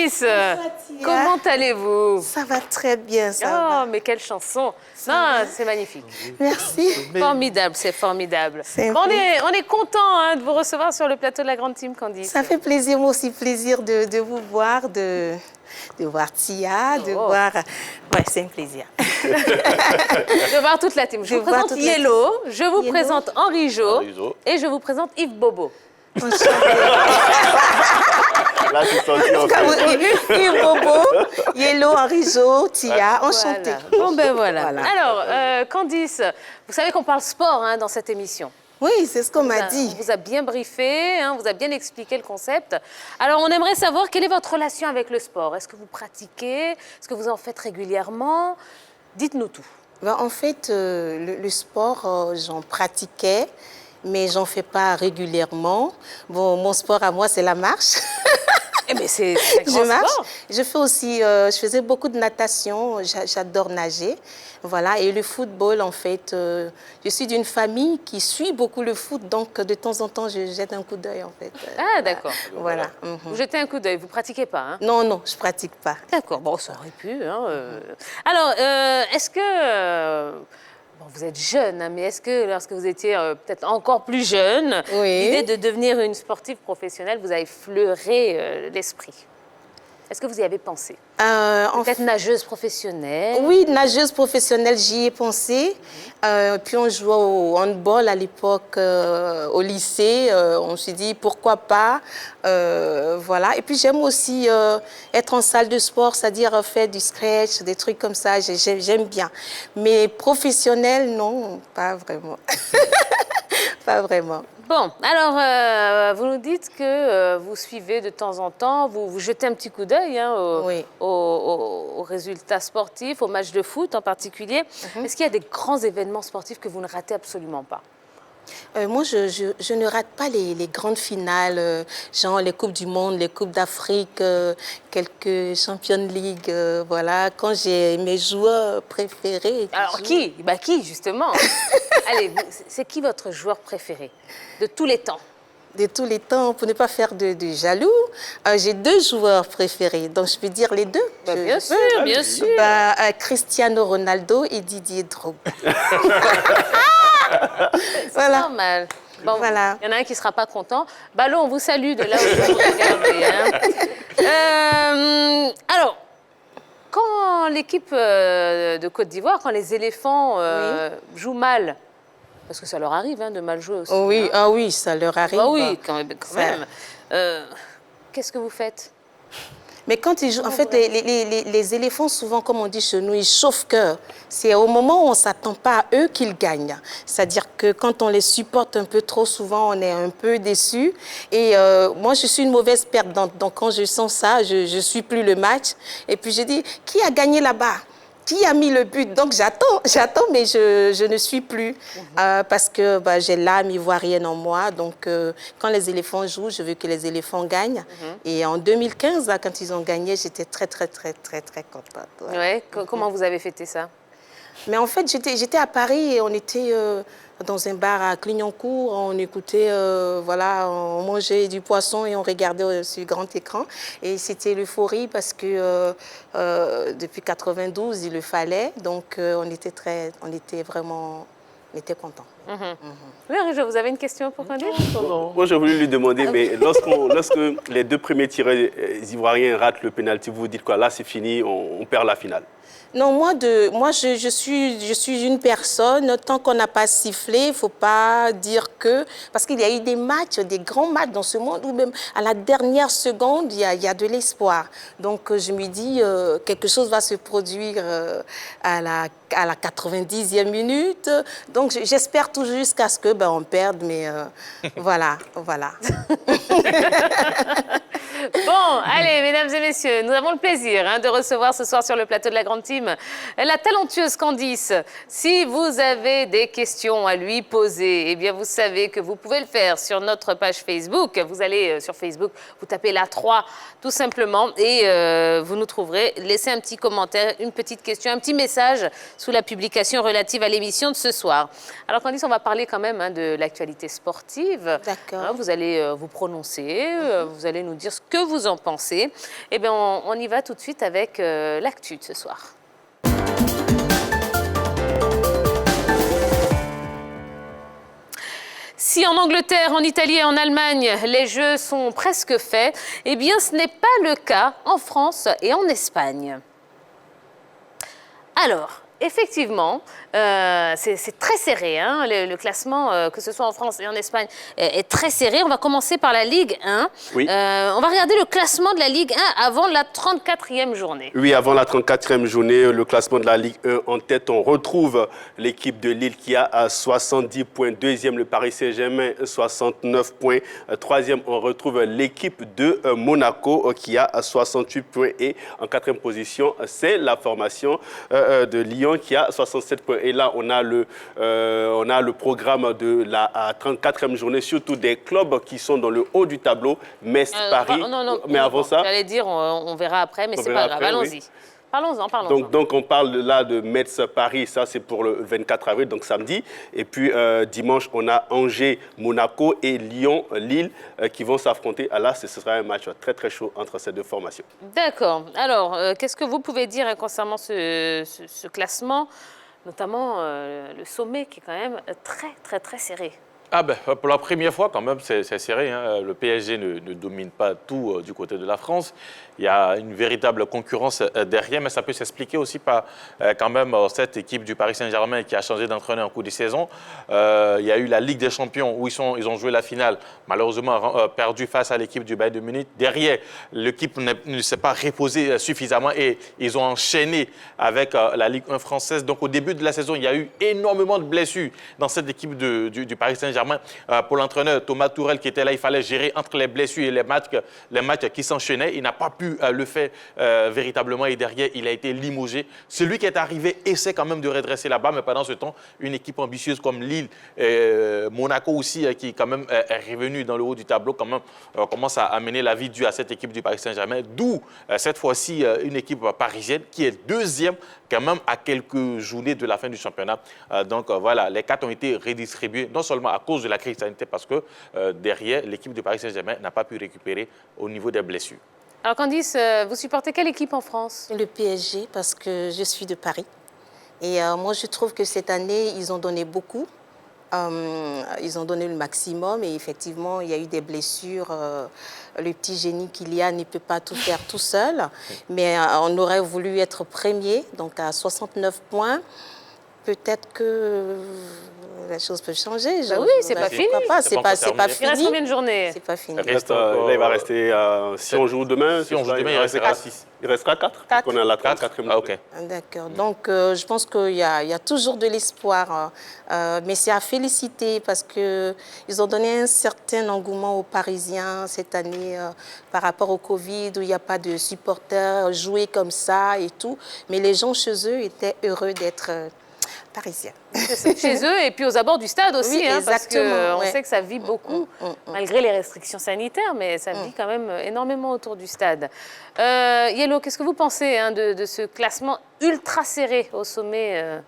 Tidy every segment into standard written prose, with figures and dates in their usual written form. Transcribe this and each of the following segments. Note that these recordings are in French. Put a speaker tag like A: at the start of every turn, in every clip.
A: Candice, comment allez-vous?
B: Ça va très bien, ça
A: Oh,
B: va.
A: mais quelle chanson! Non, c'est magnifique.
B: Merci.
A: Formidable, c'est formidable.
B: C'est
A: Bon, on est content de vous recevoir sur le plateau de la Grande Team, Candice.
B: Ça fait plaisir, moi aussi, plaisir de vous voir, de voir Tia, de voir... Ouais, c'est un plaisir.
A: De voir toute la team. Je vous présente Yellow, je vous présente Henri Jo et je vous présente Yves Bobo.
B: Enchantée.
C: Là, tu sens en fait.
B: Yves Bobo, Yellow, Henri Jo, Tia, enchantée.
A: Voilà. Bon, ben voilà.
B: Voilà.
A: Alors, Candice, vous savez qu'on parle sport dans cette émission.
B: Oui, c'est ce qu'on m'a dit.
A: On vous a bien briefé, on vous a bien expliqué le concept. Alors, on aimerait savoir quelle est votre relation avec le sport. Est-ce que vous pratiquez? Est-ce que vous en faites régulièrement? Dites-nous tout.
B: Ben, en fait, le sport, j'en pratiquais, mais j'en fais pas régulièrement. Bon, mon sport à moi, c'est la marche.
A: Eh bien, c'est un grand
B: Je marche.
A: sport.
B: Je fais aussi, je faisais beaucoup de natation. J'adore nager. Voilà. Et le football, en fait, je suis d'une famille qui suit beaucoup le foot. Donc, de temps en temps, je jette un coup d'œil, en fait.
A: Ah, d'accord.
B: Voilà.
A: Vous jetez un coup d'œil, vous ne pratiquez pas,
B: Non, non, je pratique pas.
A: D'accord, bon, ça aurait pu. Alors, est-ce que... Bon, vous êtes jeune, mais est-ce que lorsque vous étiez peut-être encore plus jeune, l'idée de devenir une sportive professionnelle vous a effleuré l'esprit? Est-ce que vous y avez pensé? Peut-être nageuse professionnelle?
B: Oui, nageuse professionnelle, j'y ai pensé. Puis on jouait au handball à l'époque au lycée. On s'est dit pourquoi pas. Voilà. Et puis j'aime aussi être en salle de sport, c'est-à-dire faire du scratch, des trucs comme ça. J'aime bien. Mais professionnelle, non, pas vraiment. Pas vraiment.
A: Bon, alors, vous nous dites que vous suivez de temps en temps, vous jetez un petit coup d'œil aux résultats sportifs, aux matchs de foot en particulier. Est-ce qu'il y a des grands événements sportifs que vous ne ratez absolument pas?
B: Moi, je ne rate pas les grandes finales, genre les Coupes du Monde, les Coupes d'Afrique, quelques Champions League, voilà. Quand j'ai mes joueurs préférés.
A: Alors, qui? Bah, qui, justement? Allez, c'est qui votre joueur préféré de tous les temps?
B: De tous les temps, pour ne pas faire de jaloux, j'ai deux joueurs préférés, donc je peux dire les deux.
A: Bah, bien sûr, bien sûr.
B: Cristiano Ronaldo et Didier Drogba.
A: C'est
B: voilà.
A: normal. Bon,
B: voilà.
A: Il y en a un qui ne sera pas content. Ballon, on vous salue de là où vous regardez. Alors, quand l'équipe de Côte d'Ivoire, quand les éléphants jouent mal, parce que ça leur arrive de mal jouer aussi.
B: Oui, oui, ça leur arrive.
A: Ah oui, quand même. Qu'est-ce que vous faites?
B: Mais quand ils jouent, en fait, les éléphants, souvent, comme on dit chez nous, ils chauffent cœur. C'est au moment où on ne s'attend pas à eux qu'ils gagnent. C'est-à-dire que quand on les supporte un peu trop, souvent, on est un peu déçus. Et moi, je suis une mauvaise perdante. Donc, quand je sens ça, je ne suis plus le match. Et puis, je dis, qui a gagné là-bas? Qui a mis le but? Donc j'attends, mais je ne suis plus parce que j'ai l'âme ivoirienne en moi. Donc quand les éléphants jouent, je veux que les éléphants gagnent. Et en 2015, là, quand ils ont gagné, j'étais très contente.
A: Voilà. Ouais. Comment vous avez fêté ça?
B: Mais en fait, j'étais à Paris et on était dans un bar à Clignancourt. On écoutait, on mangeait du poisson et on regardait sur grand écran. Et c'était l'euphorie parce que depuis 92, il le fallait. Donc, on était contents.
A: Oui, vous avez une question pour Candice?
C: Non. Moi, j'ai voulu lui demander, mais lorsque les deux premiers tireurs ivoiriens ratent le pénalty, vous vous dites quoi? Là, c'est fini, on perd la finale.
B: Non, moi, je suis une personne, tant qu'on n'a pas sifflé, il ne faut pas dire que... Parce qu'il y a eu des matchs, des grands matchs dans ce monde où même à la dernière seconde, il y a de l'espoir. Donc, je me dis, quelque chose va se produire à la 90e minute. Donc, j'espère toujours jusqu'à ce que on perde, mais voilà.
A: Bon, allez, mesdames et messieurs, nous avons le plaisir de recevoir ce soir sur le plateau de la Grande Team la talentueuse Candice. Si vous avez des questions à lui poser, eh bien, vous savez que vous pouvez le faire sur notre page Facebook. Vous allez sur Facebook, vous tapez la 3 tout simplement et vous nous trouverez. Laissez un petit commentaire, une petite question, un petit message sous la publication relative à l'émission de ce soir. Alors Candice, on va parler quand même de l'actualité sportive.
B: D'accord.
A: Vous allez vous prononcer, vous allez nous dire ce que vous en pensez. Eh bien, on y va tout de suite avec l'actu de ce soir. Si en Angleterre, en Italie et en Allemagne, les Jeux sont presque faits, eh bien ce n'est pas le cas en France et en Espagne. Alors, effectivement, c'est très serré, hein, le classement, que ce soit en France et en Espagne, est très serré. On va commencer par la Ligue 1.
C: Oui.
A: On va regarder le classement de la Ligue 1 avant la 34e journée.
C: Oui, avant la 34e journée, le classement de la Ligue 1 en tête, on retrouve l'équipe de Lille qui a 70 points. Deuxième, le Paris Saint-Germain, 69 points. Troisième, on retrouve l'équipe de Monaco qui a 68 points. Et en quatrième position, c'est la formation de Lyon qui a 67 points. Et là, on a le programme de la 34e journée, surtout des clubs qui sont dans le haut du tableau, Metz, Paris.
A: Non,
C: mais avant ça...
A: J'allais dire, on verra après, mais c'est pas grave. Allons-y. Oui. Parlons-en.
C: Donc, on parle là de Metz-Paris, ça c'est pour le 24 avril, donc samedi. Et puis dimanche, on a Angers, Monaco et Lyon-Lille qui vont s'affronter. Là, ce sera un match très très chaud entre ces deux formations.
A: D'accord. Alors, qu'est-ce que vous pouvez dire concernant ce classement, notamment le sommet qui est quand même très très très serré?
D: Ah ben, pour la première fois, quand même, c'est serré. Hein. Le PSG ne domine pas tout du côté de la France. Il y a une véritable concurrence derrière, mais ça peut s'expliquer aussi par quand même cette équipe du Paris Saint-Germain qui a changé d'entraîneur en cours de saison. Il y a eu la Ligue des Champions où ils ont joué la finale, malheureusement perdu face à l'équipe du Bayern de Munich. Derrière, l'équipe ne s'est pas reposée suffisamment et ils ont enchaîné avec la Ligue 1 française. Donc au début de la saison, il y a eu énormément de blessures dans cette équipe du Paris Saint-Germain. Pour l'entraîneur Thomas Tuchel qui était là, il fallait gérer entre les blessures et les matchs qui s'enchaînaient. Il n'a pas pu le faire véritablement et derrière, il a été limogé. Celui qui est arrivé essaie quand même de redresser la barre, mais pendant ce temps, une équipe ambitieuse comme Lille, Monaco aussi, qui quand même est revenu dans le haut du tableau, quand même commence à amener la vie due à cette équipe du Paris Saint-Germain. D'où cette fois-ci une équipe parisienne qui est deuxième quand même à quelques journées de la fin du championnat. Donc voilà, les cartes ont été redistribuées, non seulement à cause de la crise sanitaire, parce que derrière, l'équipe de Paris Saint-Germain n'a pas pu récupérer au niveau des blessures.
A: Alors Candice, vous supportez quelle équipe en France?
B: Le PSG, parce que je suis de Paris. Et moi, je trouve que cette année, ils ont donné beaucoup. Ils ont donné le maximum et effectivement, il y a eu des blessures. Le petit génie Kylian ne peut pas tout faire tout seul. Mais on aurait voulu être premier, donc à 69 points. Peut-être que la chose peut changer.
A: Oui, c'est pas fini.
B: C'est pas fini.
A: Il reste combien de journées?
B: C'est pas fini.
C: Là, il va rester, si on joue demain,
D: il restera 6.
C: Il restera 4. On est à la 34e.
D: Ah, ok.
B: D'accord. Donc, je pense qu'il y a toujours de l'espoir. Mais c'est à féliciter parce qu'ils ont donné un certain engouement aux Parisiens cette année par rapport au Covid, où il n'y a pas de supporters jouer comme ça et tout. Mais les gens chez eux étaient heureux d'être parisiens.
A: Chez eux et puis aux abords du stade aussi,
B: oui,
A: hein, parce qu'on
B: ouais.
A: sait que ça vit beaucoup, malgré les restrictions sanitaires, mais ça vit quand même énormément autour du stade. Yellow, qu'est-ce que vous pensez de ce classement ultra serré au sommet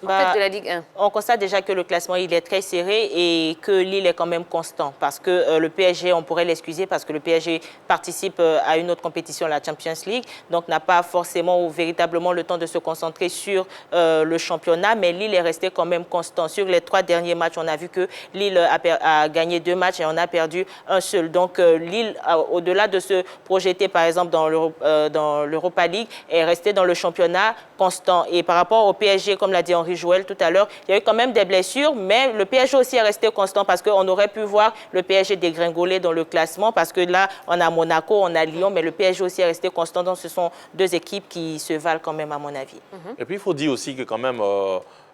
A: de la Ligue 1?
E: On constate déjà que le classement il est très serré et que Lille est quand même constant parce que le PSG, on pourrait l'excuser parce que le PSG participe à une autre compétition, la Champions League, donc n'a pas forcément ou véritablement le temps de se concentrer sur le championnat, mais Lille est resté quand même constant. Sur les 3 derniers matchs, on a vu que Lille a gagné 2 matchs et on a perdu un seul. Donc Lille, au-delà de se projeter par exemple dans l'Europa League, est resté dans le championnat constant. Et par rapport au PSG, comme l'a dit Henri Joël tout à l'heure, il y a eu quand même des blessures, mais le PSG aussi est resté constant parce qu'on aurait pu voir le PSG dégringoler dans le classement parce que là, on a Monaco, on a Lyon, mais le PSG aussi est resté constant. Donc, ce sont 2 équipes qui se valent quand même, à mon avis.
D: Et puis, il faut dire aussi que quand même,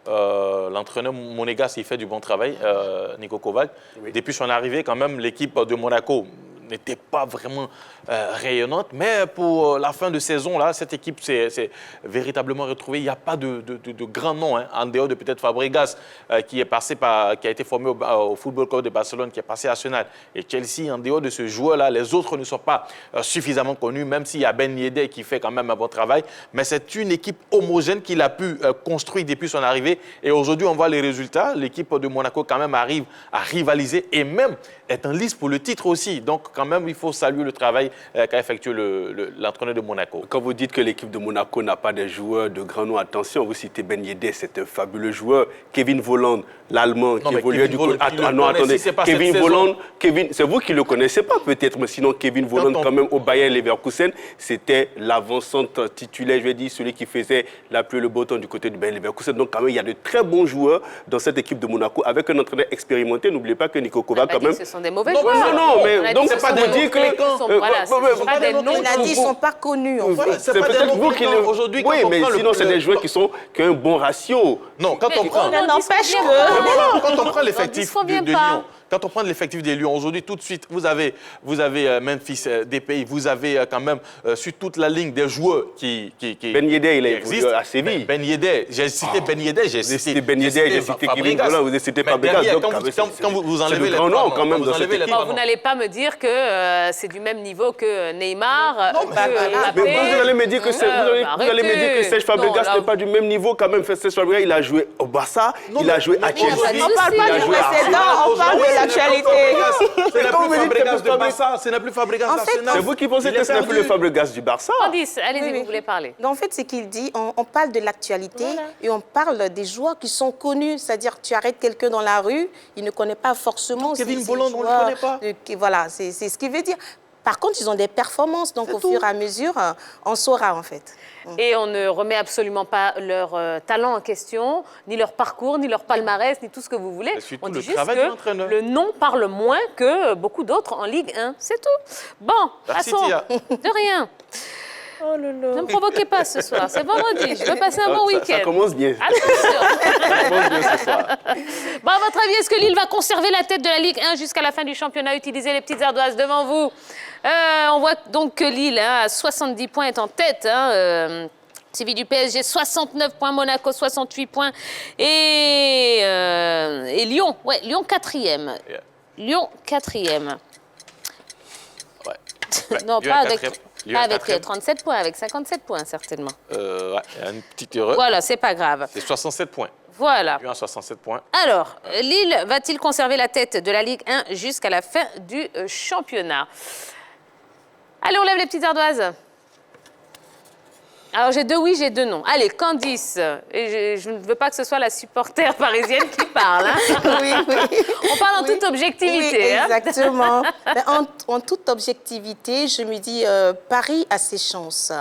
D: l'entraîneur monégasque, il fait du bon travail, Niko Kovac. Oui. Depuis son arrivée, quand même, l'équipe de Monaco n'était pas vraiment rayonnante. Mais pour la fin de saison, là, cette équipe s'est véritablement retrouvée. Il n'y a pas de grands noms, hein, en dehors de peut-être Fabregas, qui a été formé au Football Club de Barcelone, qui est passé à Arsenal. Et Chelsea, en dehors de ce joueur-là, les autres ne sont pas suffisamment connus, même s'il y a Ben Yedder qui fait quand même un bon travail. Mais c'est une équipe homogène qu'il a pu construire depuis son arrivée. Et aujourd'hui, on voit les résultats. L'équipe de Monaco, quand même, arrive à rivaliser et même est en lice pour le titre aussi. Donc, quand même, il faut saluer le travail qu'a effectué l'entraîneur de Monaco.
C: Quand vous dites que l'équipe de Monaco n'a pas de joueurs de grand nom, attention, vous citez Ben Yedder, c'est un fabuleux joueur. Kevin Volland, l'Allemand, qui évoluait du coup. Non, attendez, Kevin Volland, c'est vous qui ne le connaissez pas peut-être, mais sinon Kevin Volland, quand même, au Bayer Leverkusen, c'était l'avant-centre titulaire, je vais dire, celui qui faisait la pluie et le beau temps du côté du Bayer Leverkusen. Donc, quand même, il y a de très bons joueurs dans cette équipe de Monaco, avec un entraîneur expérimenté. N'oubliez pas que Nico Kovac, quand même.
A: Ce sont des mauvais joueurs.
C: Non, mais donc, c'est pas de dire que.
B: Il a dit qu'ils ne sont pas connus, en fait.
C: C'est peut-être vous qui le.
D: Aujourd'hui,
C: oui, mais sinon, c'est des joueurs qui ont un bon ratio.
D: Non, quand on prend.
E: Ça n'empêche que...
D: Quand on prend l'effectif de Lyon, quand on prend l'effectif des Lions, aujourd'hui, tout de suite, vous avez Memphis Depay, vous avez quand même sur toute la ligne des joueurs qui
C: Ben Yedder, il a évolué à Séville.
D: Ben Yedder, j'ai cité Ben Yedder, j'ai cité
C: Ben Yedder, j'ai cité Kevin Volland, vous avez cité Fabregas.
D: Quand vous enlevez les trois noms,
C: quand même, dans cette équipe.
A: Vous n'allez pas me dire que c'est du même niveau que Neymar,
C: mais vous allez me dire que Serge Fabregas n'est pas du même niveau quand même. Serge Fabregas, il a joué au Barça, il a joué à Chelsea.
E: On ne parle pas du précédent, on parle de l'actualité.
D: Ce n'est plus Fabregas
C: d'Arsenal. C'est vous qui pensez que ce n'est plus le Fabregas du Barça?
A: Candice, allez-y, vous voulez parler.
B: En fait, c'est qu'il dit, on parle de l'actualité et on parle des joueurs qui sont connus. C'est-à-dire, tu arrêtes quelqu'un dans la rue, il ne connaît pas forcément.
D: Kevin Volland, on ne le connaît pas.
B: Voilà, c'est ce qu'il veut dire. Par contre, ils ont des performances, donc au fur et à mesure, on saura en fait.
A: Et on ne remet absolument pas leur talent en question, ni leur parcours, ni leur palmarès, ni tout ce que vous voulez. On dit juste que le nom parle moins que beaucoup d'autres en Ligue 1. C'est tout. Bon,
D: merci,
A: passons.
D: Tia.
A: De rien.
E: Oh là là.
A: Ne me provoquez pas ce soir, c'est vendredi, je veux passer un bon week-end.
C: Ça commence bien.
A: Attention.
C: Ça commence bien ce soir.
A: Bon, à votre avis, est-ce que Lille va conserver la tête de la Ligue 1 jusqu'à la fin du championnat? Utilisez les petites ardoises devant vous. On voit donc que Lille, à 70 points, est en tête. Suivi du PSG, 69 points, Monaco, 68 points. Et Lyon, Lyon 4e. Lyon 4e. Non, pas avec 37 points, avec 57 points, certainement.
D: Il y a une petite erreur.
A: Voilà, c'est pas grave.
D: C'est 67 points.
A: Voilà.
D: Lyon a 67 points.
A: Alors, Lille va-t-il conserver la tête de la Ligue 1 jusqu'à la fin du championnat? Allez, on lève les petites ardoises. Alors, j'ai 2 oui, j'ai 2 non. Allez, Candice. Et je ne veux pas que ce soit la supporter parisienne qui parle.
B: Oui.
A: On parle en toute objectivité.
B: Oui, exactement. En toute objectivité, je me dis, Paris a ses chances.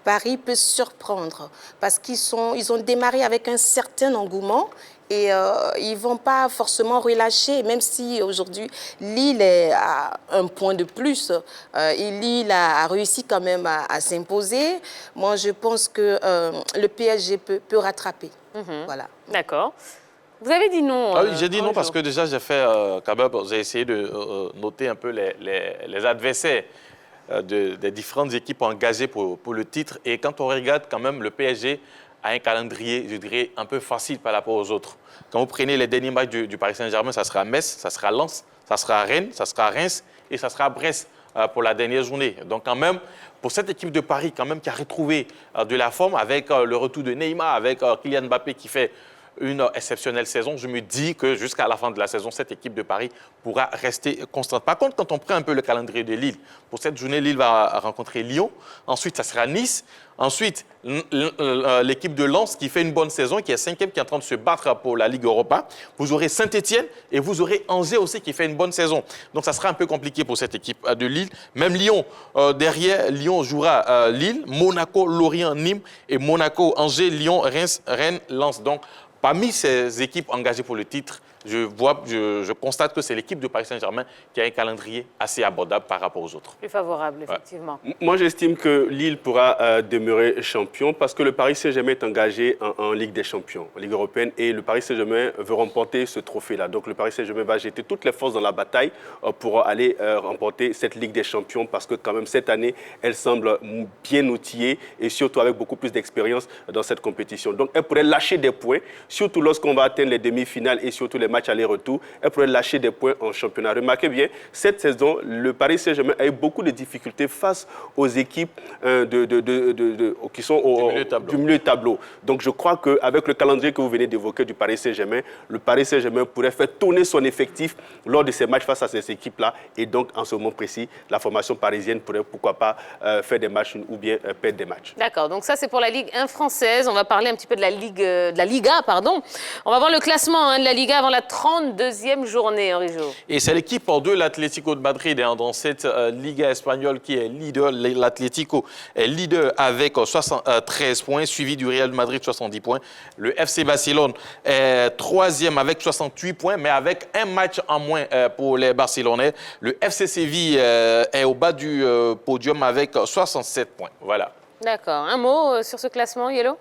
B: Paris peut surprendre parce qu'ils ont démarré avec un certain engouement et ils ne vont pas forcément relâcher, même si aujourd'hui Lille est à un point de plus. Et Lille a réussi quand même à s'imposer. Moi, je pense que le PSG peut rattraper. Voilà.
A: D'accord. Vous avez dit non.
D: Ah oui, j'ai dit non parce que déjà, j'ai essayé de noter un peu les adversaires des différentes équipes engagées pour le titre. Et quand on regarde quand même, le PSG a un calendrier, je dirais, un peu facile par rapport aux autres. Quand vous prenez les derniers matchs du Paris Saint-Germain, ça sera Metz, ça sera Lens, ça sera Rennes, ça sera Reims et ça sera Brest pour la dernière journée. Donc quand même, pour cette équipe de Paris quand même qui a retrouvé de la forme avec le retour de Neymar, avec Kylian Mbappé qui fait une exceptionnelle saison, je me dis que jusqu'à la fin de la saison, cette équipe de Paris pourra rester constante. Par contre, quand on prend un peu le calendrier de Lille, pour cette journée, Lille va rencontrer Lyon. Ensuite, ça sera Nice. Ensuite, l'équipe de Lens qui fait une bonne saison, qui est 5e, qui est en train de se battre pour la Ligue Europa. Vous aurez Saint-Etienne et vous aurez Angers aussi qui fait une bonne saison. Donc, ça sera un peu compliqué pour cette équipe de Lille. Même Lyon, derrière, Lyon jouera Lille, Monaco, Lorient, Nîmes et Monaco, Angers, Lyon, Reims, Rennes, Lens. Donc, parmi ces équipes engagées pour le titre, je constate que c'est l'équipe de Paris Saint-Germain qui a un calendrier assez abordable par rapport aux autres.
A: Plus favorable, effectivement.
C: Ouais. Moi, j'estime que Lille pourra demeurer champion parce que le Paris Saint-Germain est engagé en Ligue des Champions, en Ligue européenne, et le Paris Saint-Germain veut remporter ce trophée-là. Donc, le Paris Saint-Germain va jeter toutes les forces dans la bataille pour aller remporter cette Ligue des Champions parce que quand même, cette année, elle semble bien outillée et surtout avec beaucoup plus d'expérience dans cette compétition. Donc, elle pourrait lâcher des points, surtout lorsqu'on va atteindre les demi-finales et surtout les matchs aller-retour, elle pourrait lâcher des points en championnat. Remarquez bien, cette saison, le Paris Saint-Germain a eu beaucoup de difficultés face aux équipes qui sont du milieu de tableau. Donc je crois qu'avec le calendrier que vous venez d'évoquer du Paris Saint-Germain, le Paris Saint-Germain pourrait faire tourner son effectif lors de ces matchs face à ces équipes-là. Et donc, en ce moment précis, la formation parisienne pourrait, pourquoi pas, faire des matchs ou bien perdre des matchs.
A: D'accord, donc ça c'est pour la Ligue 1 française. On va parler un petit peu de la Liga, pardon. On va voir le classement de la Liga avant la 32e journée, Henri Jo.
D: Et c'est l'équipe de l'Atlético de Madrid dans cette Liga espagnole qui est leader. L'Atlético est leader avec 73 points, suivi du Real Madrid 70 points. Le FC Barcelone est troisième avec 68 points, mais avec un match en moins pour les Barcelonais. Le FC Séville est au bas du podium avec 67 points. Voilà.
A: D'accord. Un mot sur ce classement, Yellow?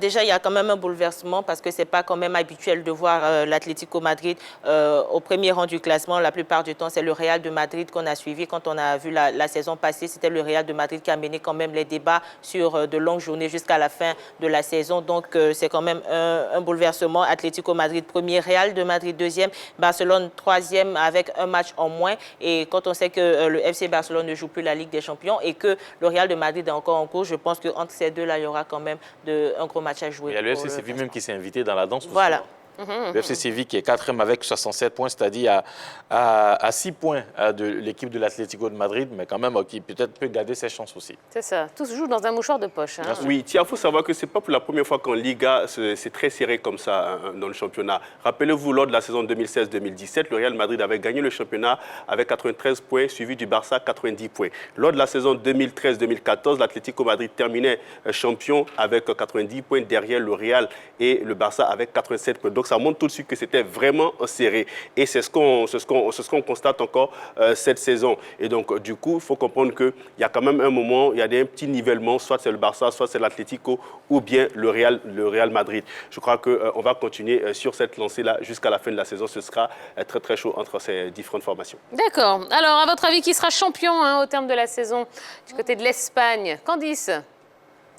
E: Déjà, il y a quand même un bouleversement parce que ce n'est pas quand même habituel de voir l'Atlético Madrid au premier rang du classement. La plupart du temps, c'est le Real de Madrid qu'on a suivi. Quand on a vu la saison passée, c'était le Real de Madrid qui a mené quand même les débats sur de longues journées jusqu'à la fin de la saison. Donc, c'est quand même un bouleversement. Atlético Madrid premier, Real de Madrid deuxième, Barcelone troisième avec un match en moins. Et quand on sait que le FC Barcelone ne joue plus la Ligue des Champions et que le Real de Madrid est encore en cours, je pense qu'entre ces deux-là, il y aura quand même un gros match à jouer.
D: Il y a le FC Séville même qui s'est invité dans la danse.
E: Voilà.
D: Le FC Séville qui est quatrième avec 67 points, c'est-à-dire à 6 points de l'équipe de l'Atlético de Madrid, mais quand même qui peut-être peut garder ses chances aussi.
A: C'est ça. Tout se joue dans un mouchoir de poche. Hein.
C: Oui, il faut savoir que ce n'est pas pour la première fois qu'en Liga, c'est très serré comme ça dans le championnat. Rappelez-vous, lors de la saison 2016-2017, le Real Madrid avait gagné le championnat avec 93 points, suivi du Barça 90 points. Lors de la saison 2013-2014, l'Atlético Madrid terminait champion avec 90 points derrière le Real et le Barça avec 87 points. Donc ça montre tout de suite que c'était vraiment serré. Et c'est ce qu'on constate encore cette saison. Et donc, du coup, il faut comprendre qu'il y a quand même un moment, il y a un petit nivellement, soit c'est le Barça, soit c'est l'Atlético, ou bien le Real Madrid. Je crois qu'on va continuer sur cette lancée-là jusqu'à la fin de la saison. Ce sera très, très chaud entre ces différentes formations.
A: D'accord. Alors, à votre avis, qui sera champion au terme de la saison du côté de l'Espagne? Candice?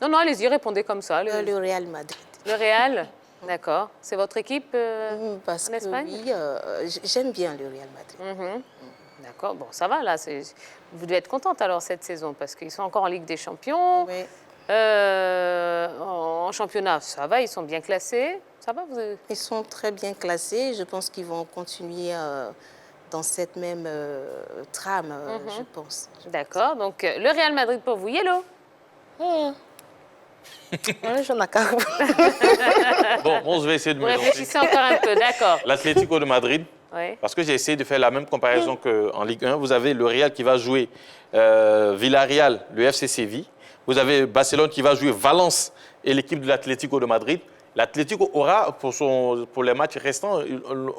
A: Non, allez-y, répondez comme ça.
B: Le Real Madrid.
A: Le Real? D'accord. C'est votre équipe
B: Parce
A: en Espagne?
B: que oui, j'aime bien le Real Madrid.
A: D'accord. Bon, ça va, là. Vous devez être contente, alors, cette saison, parce qu'ils sont encore en Ligue des Champions.
B: Oui.
A: En championnat, ça va, ils sont bien classés. Ça va,
B: Ils sont très bien classés. Je pense qu'ils vont continuer dans cette même trame, je pense.
A: D'accord. Donc, le Real Madrid pour vous. Yellow?
B: J'en ai qu'à.
D: Bon, on va essayer de
A: Vous
D: mélanger.
A: réfléchissez encore un peu, d'accord.
D: L'Atlético de Madrid,
A: Oui.
D: parce que j'ai essayé de faire la même comparaison qu'en Ligue 1. Vous avez le Real qui va jouer Villarreal, le FC Séville. Vous avez Barcelone qui va jouer Valence et l'équipe de l'Atlético de Madrid. L'Atlético aura, pour les matchs restants,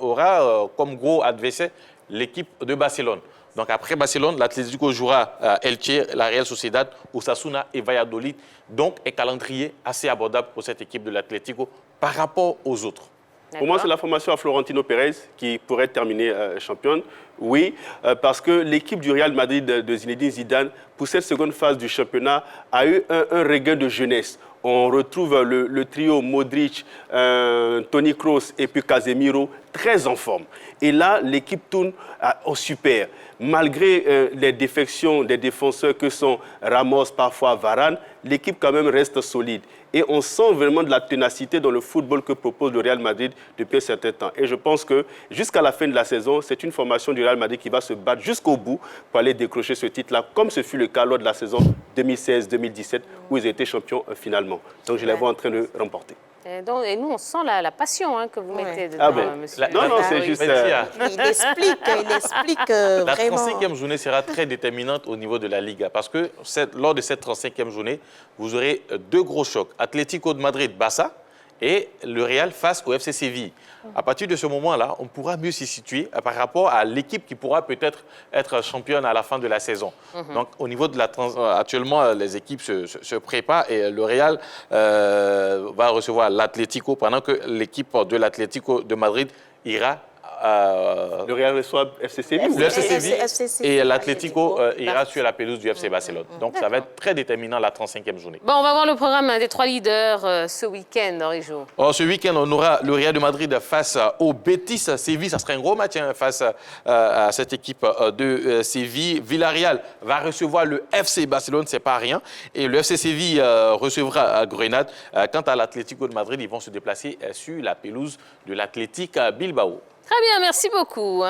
D: aura comme gros adversaire l'équipe de Barcelone. Donc après Barcelone, l'Atlético jouera Elche, la Real Sociedad, Osasuna et Valladolid. Donc un calendrier assez abordable pour cette équipe de l'Atlético par rapport aux autres.
C: Pour moi, c'est la formation à Florentino Pérez qui pourrait terminer championne. Oui, parce que l'équipe du Real Madrid de Zinedine Zidane, pour cette seconde phase du championnat, a eu un regain de jeunesse. On retrouve le trio Modric, Toni Kroos et puis Casemiro très en forme. Et là, l'équipe tourne au super. Malgré les défections des défenseurs que sont Ramos, parfois Varane, l'équipe quand même reste solide. Et on sent vraiment de la ténacité dans le football que propose le Real Madrid depuis un certain temps. Et je pense que jusqu'à la fin de la saison, c'est une formation du Real Madrid qui va se battre jusqu'au bout pour aller décrocher ce titre-là, comme ce fut le cas lors de la saison 2016-2017 où ils étaient champions finalement. Donc je les vois en train de remporter.
A: Et nous, on sent la passion que vous mettez dedans,
C: Ah ben,
A: monsieur.
C: non, c'est juste...
B: Il explique
D: La
B: vraiment.
D: 35e journée sera très déterminante au niveau de la Liga parce que lors de cette 35e journée, vous aurez deux gros chocs. Atlético de Madrid, Barça et le Real face au FC Séville. À partir de ce moment-là, on pourra mieux s'y situer par rapport à l'équipe qui pourra peut-être être championne à la fin de la saison. Donc, au niveau de actuellement, les équipes se préparent et le Real va recevoir l'Atlético pendant que l'équipe de l'Atlético de Madrid ira
C: Le Real reçoit FC Séville.
D: Le FC Séville
B: FC Séville.
D: et l'Atlético ira sur la pelouse du FC Barcelone. Donc ça va être très déterminant la 35e journée.
A: Bon, on va voir le programme des 3 leaders ce week-end, Henri-Jo.
D: Ce week-end, on aura le Real de Madrid face au Betis Séville. Ça sera un gros match face à cette équipe de Séville. Villarreal va recevoir le FC Barcelone, c'est pas rien. Et le FC Séville recevra Grenade. Quant à l'Atlético de Madrid, ils vont se déplacer sur la pelouse de l'Athletic Bilbao.
A: Très bien, merci beaucoup.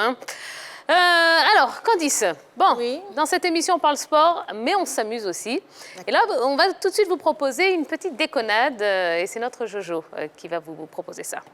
A: Alors, Candice, bon,
B: Oui.
A: dans cette émission, on parle sport, mais on s'amuse aussi. Et là, on va tout de suite vous proposer une petite déconnade, et c'est notre Jojo qui va vous proposer ça.